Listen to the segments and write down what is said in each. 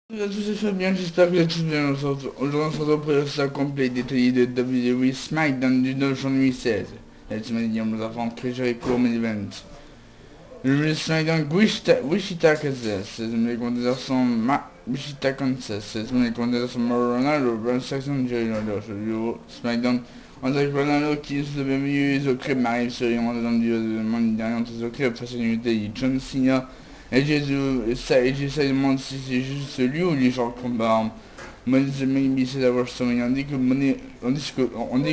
Salut à tous, c'est Fabien, j'espère que vous êtes tous bien. Aujourd'hui, on se retrouve pour le complet détaillé de WWE SmackDown du 9 janvier 16. Cette semaine, nous avons très court main event. Le SmackDown Wichita, Kansas. Cette semaine, les commentateurs sont Wichita, Kansas. Cette semaine, les commentateurs sont Mauro Ronaldo, Braun Saxon, Jerry Lawler. Sur le SmackDown, on dirait que Ronaldo qui se devait mieux, The Club m'arrive sur les mondes dans le duo de monde dernier entre The Club face à l'unité John Cena. Et j'essaie de demander si c'est juste lui ou les gens combattent. Money the Bank essaie d'avoir ce money. On dit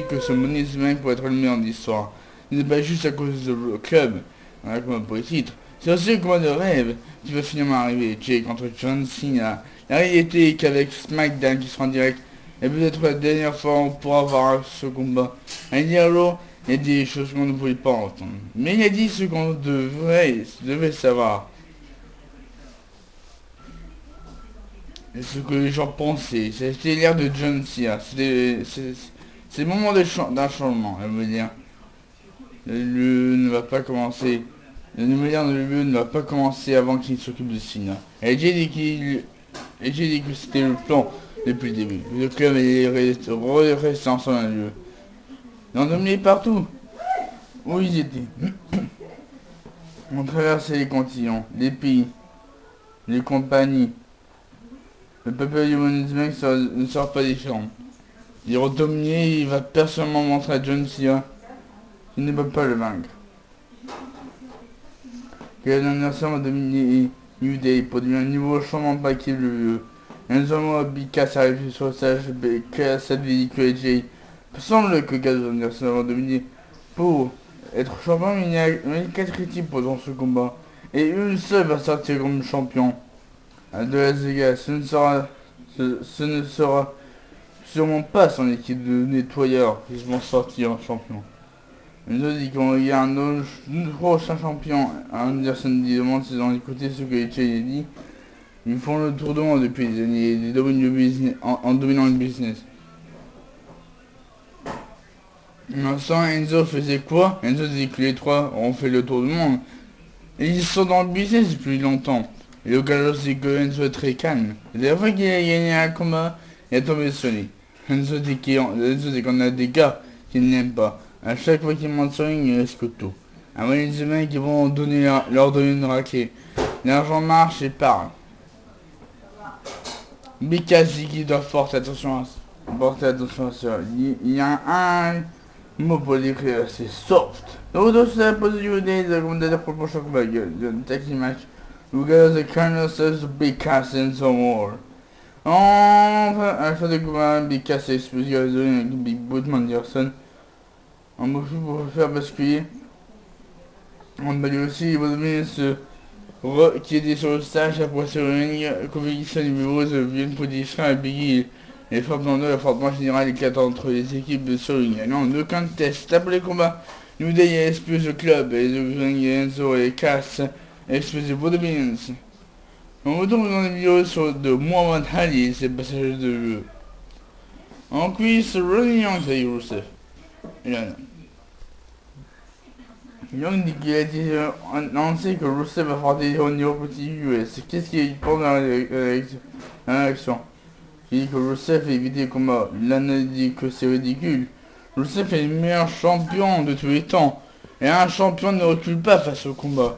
que ce Money the Bank pourrait être le meilleur de l'histoire. Ce n'est pas juste à cause de le club. On a comme pour les titres. C'est aussi le combat de rêve qui va finalement arriver. Jay contre John Cena. La réalité est qu'avec SmackDown qui sera en direct, et peut-être la dernière fois on pourra voir ce combat. À dire l'eau, il y a des choses qu'on ne pouvait pas entendre. Mais il a dit ce qu'on devait savoir. Et ce que les gens pensaient, c'était l'air de John Cena. C'est le moment d'un changement, elle veut dire. Le lieu ne va pas commencer. Le numéro de lieu ne va pas commencer avant qu'il s'occupe de Cena. Et j'ai dit que c'était le plan depuis le début. Le club est resté ensemble à lieu. Ils ont dominé partout où ils étaient. On traversait les continents, les pays, les compagnies. Le peuple du management ne sera pas différent. Il va dominer, il va personnellement montrer à John Cena qu'il ne peut pas le vaincre. Que l'adversaire va dominer New Day pour devenir un nouveau changement paquet le vieux. Enzo Bika s'arrive sur le stage, créa cette véhicule et Jay. Il semble que Gaz Anderson va dominer pour être champion, mais il y a 4 équipes pendant ce combat. Et une seule va sortir comme champion. De Las Vegas, ce ne sera sûrement pas son équipe de nettoyeurs qui vont sortir en champion. Nous dit qu'il y a un prochain champion, Anderson dit demande si ont écouté ce que Jay a dit. Ils font le tour de monde depuis des années, ils dominent le business, en dominant le business. L'instant, Enzo faisait quoi? Enzo dit que les trois ont fait le tour du monde. Et ils sont dans le business depuis longtemps. Et le gars dit que Enzo est très calme. Et la fois qu'il a gagné un combat, il a tombé sur lui. Enzo dit qu'on a des gars qu'il n'aime pas. À chaque fois qu'il monte sur une, il risque tout. À moins les humains qui vont leur donner une raclée. L'argent marche et parle. Mikasi qui doit porter attention à ça. Il y a un mot pour l'écrire, c'est soft. Donc c'est la pose du day de commentateur pour le prochain combat de taxi match. We got the Colonel says Big Cass and some more. Enfin, à la fin du combat, Big Cass a explosé la zone avec Big Boot Manderson. En motion pour le faire basculer. On va lui aussi, il va dominer ce qui était sur le stage après ce ring. Compétition numéro de Vienne Position et Biggie. Les frappes dans deux, la frappe générale éclate entre les équipes de sur ring. Non, aucun test. Après les combats, New Day a explosé le club et The Ring et Enzo et Cass a explosé pour The Beans. On retrouve dans les vidéos de Muhammad Ali et ses passages de jeu. En cuisse, Ronnie Young, ça y est, Rousseff. Young dit qu'il a été annoncé que Rusev va affronter au niveau petit US. Qu'est-ce qu'il pense dans l'élection? Il dit que Rusev a évité le combat. Lana dit que c'est ridicule. Rusev est le meilleur champion de tous les temps. Et un champion ne recule pas face au combat.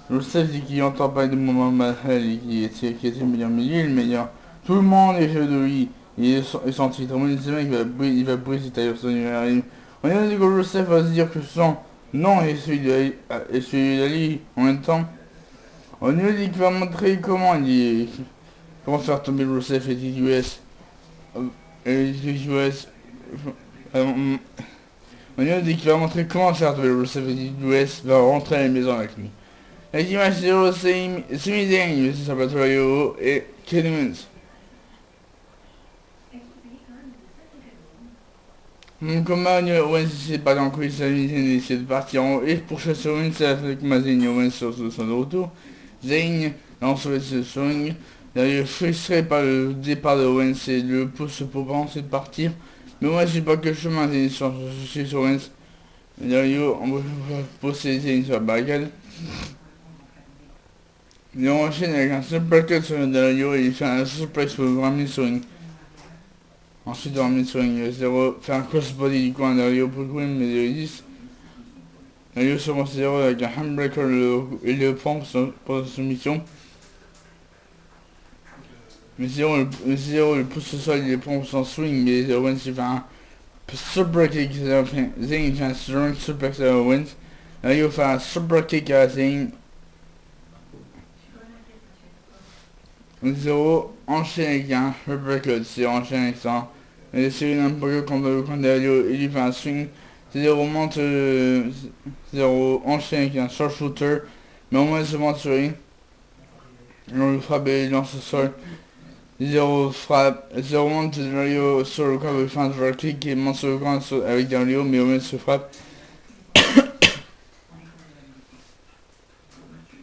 Rusev dit qu'il entend parler de Muhammad Ali qui était le meilleur, mais lui est le meilleur. Tout le monde est jeu de lui. Il est son titre. Il va briser Tyson. On a dit que Rusev va se dire que son non, et celui d'Ali en même temps. On nous dit qu'il va montrer comment faire tomber Rusev et les US. Et les US. On nous dit qu'il va montrer comment faire tomber Rusev et les US va rentrer à la maison avec lui. Les images de Sami Zayn, Salvatore et Clemens. Mon combat, Owens s'est pas dans le Sami Zayn essaie de partir en haut et pour chasser Owens avec Mazen Owens sur son retour. Zayn lance Owens sur ring. D'ailleurs, frustré par le départ de Owens et le pousse pour penser de partir. Mais moi, je sais pas quel chemin Zayn sur Owens. D'ailleurs, on va pousser Zayn sur la barricade. Il enchaîne avec un supercut sur Dario et il fait un suplex sur le Grammy Swing. Ensuite, Grammy Swing 0, fait un crossbody du coin Dario pour le win, mais de 10. Dario se rend 0 avec un handbreaker et le prend pour sa soumission. Mais 0 le pousse au sol, il le prend pour son swing, mais Owens il fait un super kick, Zayn il fait un strong suplex à Owens. Dario fait un super kick à Zayn. 0 enchaîne avec un uppercut, c'est enchaîne avec ça. Et c'est une uppercut contre le coin Dario, il lui fait un swing. 0 monte, 0 enchaîne avec un sharpshooter, mais au moins se monte sur lui. On le frappe et il lance au sol. 0 frappe, 0 monte Dario sur le corps, il fait un drop kick et monte sur le corps avec Dario, mais au moins se frappe.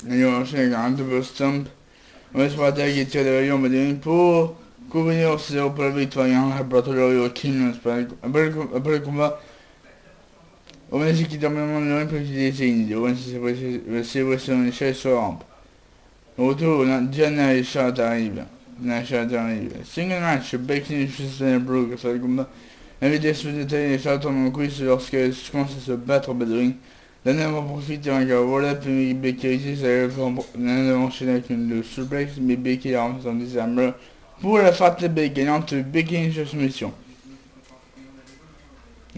Dario enchaîne avec un double stomp. On va se attaque et tire Dario en mode pour couvrir 0 pour la victoire. Il y a un laboratoire Dario qui nous après le combat. Owens qui termine le ring pour utiliser Zayn. Owens s'est blessé sur une chaise sur la rampe. Au retour, Diana et Charlotte arrivent. Single match, Becky et Tristan Brooke sur le combat. Invité sur le détail et Charlotte en couille lorsqu'elle commence à se battre au bas de ring. Diana va profiter avec un roll-up et Becky réussit à enchaîner avec le suplex, mais Becky la renverse en désarmeur pour la faire taper gagnante Becky sur soumission.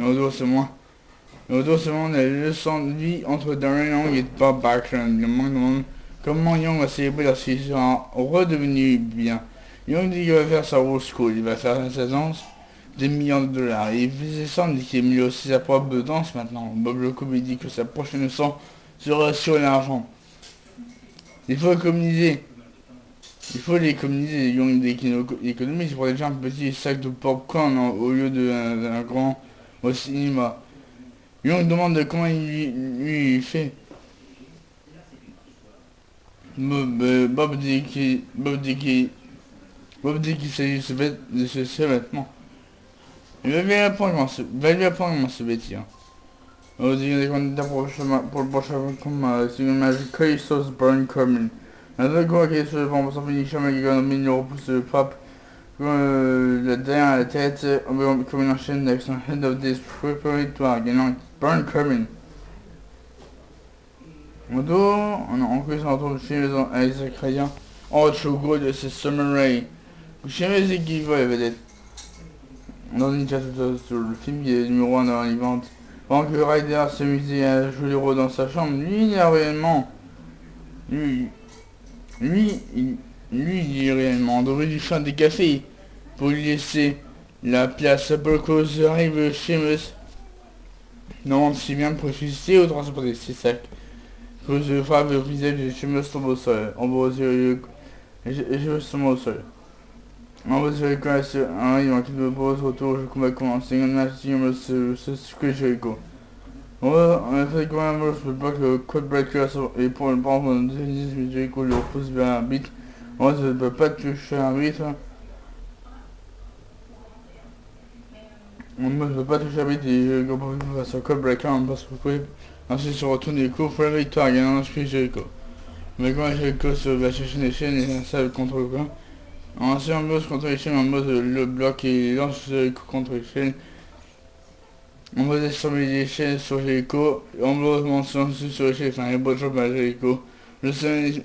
Au retour, c'est moi. Au dos seulement la leçon de vie entre Darren Young et Bob Backlund. Le manque de monde. Comment Young va célébrer lorsqu'il sera redevenu bien. Young dit qu'il va faire sa road school. Il va faire sa danse des millions de dollars. Et il faisait ça, on dit qu'il aime aussi sa propre danse maintenant. Bob Jacob dit que sa prochaine leçon sera sur l'argent. Il faut économiser. Il faut l'économiser. Young dit qu'il économise pour déjà un petit sac de popcorn au lieu d'un grand au cinéma. Young demande comment il fait. Bob dit qu'il s'agit de ce vêtement. Il va lui apprendre comment se vêtir. On dit des candidats pour le prochain combat. C'est une match Curry Sauce Burn Common. Un autre combat qui est sur le vent pour son finisher, mais qui domine le repousse le frappe. La dernière à la tête, comme une enchaîne avec son head of this préparatoire, gagnant Burn Common. Au dos, on a encore son retour de chez avec Zachariah. Oh, trop gros de ce Summer Rae. Chez mes équipes, il va être dans une chasse sur le film qui est numéro 1 dans les ventes. Pendant que Ryder s'amusait à jouer le rôle dans sa chambre, lui, il a réellement. Lui, il est réellement devrait lui faire des cafés pour lui laisser la place. Burkos arrive chez Sheamus. Non, si bien pour susciter ou transporter ses sacs. Cause de frappe, le visage de Sheamus tombe au sol. On va je tombe au sol. On va sur le corps, arrive en clip de pause, retour, le combat commence. Single match, Sheamus, c'est que Jericho. On a fait quand même je bloque le code breaker et pour le prendre pendant 10 minutes, Jericho le repousse vers l'arbitre. Moi, je ne peux pas toucher l'arbitre. On ne peut pas toucher l'arbitre et Jericho passe au code breaker, on passe au coup. Ensuite, se retourne du coup pour la victoire, gagnant inscrit Jericho. Mais quand Jericho va chercher une échelle et s'installe contre le coin. Ensuite, en boss contre l'échelle, en mode le bloc et lance Jericho contre l'échelle. On va descendre l'échelle sur Jericho. On va monter sur l'échelle, enfin, un beau job à Jericho. Je se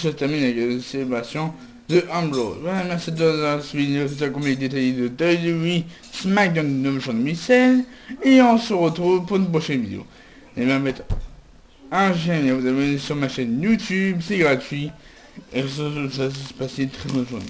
termine avec la célébration de Ambrose. Voilà, merci de cette vidéo, c'est un combien détaillé de WWE SmackDown de 2016. Et on se retrouve pour une prochaine vidéo. Et bien, mettre un j'aime et vous abonner sur ma chaîne YouTube, c'est gratuit. Et ça se passe une très bonne journée.